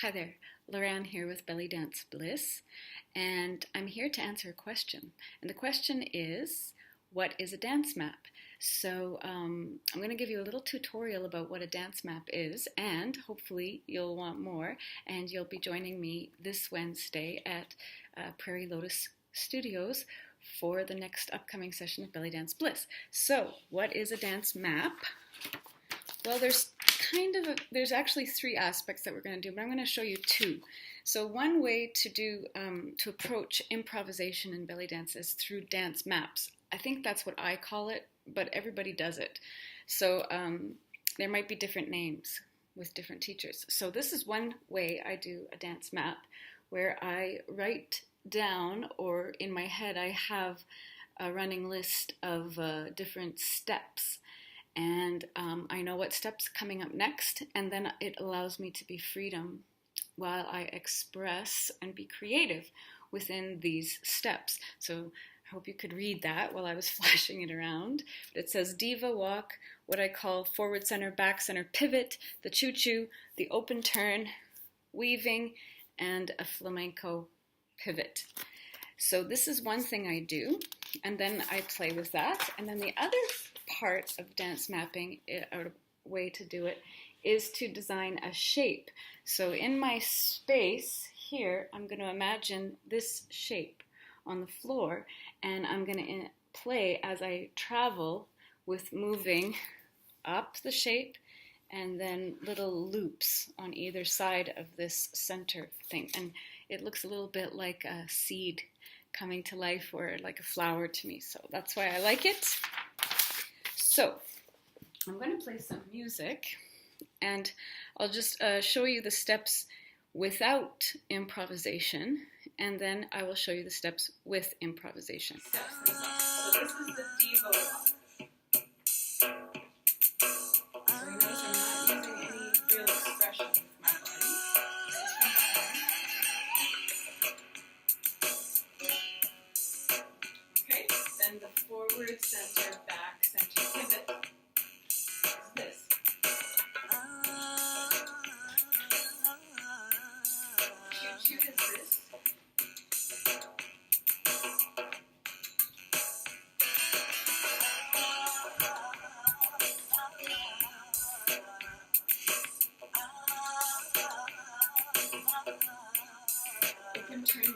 Hi there, Loran here with Bellydance Bliss, and I'm here to answer a question. And the question is, what is a dance map? I'm going to give you a little tutorial about what a dance map is, and hopefully you'll want more, and you'll be joining me this Wednesday at Prairie Lotus Studios for the next upcoming session of Bellydance Bliss. So, what is a dance map? Well, there's actually three aspects that we're going to do, but I'm going to show you two. So one way to approach improvisation in belly dance is through dance maps. I think that's what I call it, but everybody does it. So there might be different names with different teachers. So this is one way I do a dance map, where I write down, or in my head I have a running list of different steps. And I know what step's coming up next, and then it allows me to be freedom while I express and be creative within these steps. So I hope you could read that while I was flashing it around. But it says diva walk, what I call forward center, back center, pivot, the choo-choo, the open turn, weaving, and a flamenco pivot. So this is one thing I do, and then I play with that. And then the other part of dance mapping, or a way to do it, is to design a shape. So in my space here, I'm going to imagine this shape on the floor, and I'm going to play as I travel with moving up the shape and then little loops on either side of this center thing. And it looks a little bit like a seed coming to life, or like a flower to me. So that's why I like it. So I'm going to play some music, and I'll just show you the steps without improvisation, and then I will show you the steps with improvisation. So this is the diva walk. So you notice I'm not using any real expression with my body. Okay, then the forward center, back center, pivot is this. Choo-choo is this. You can turn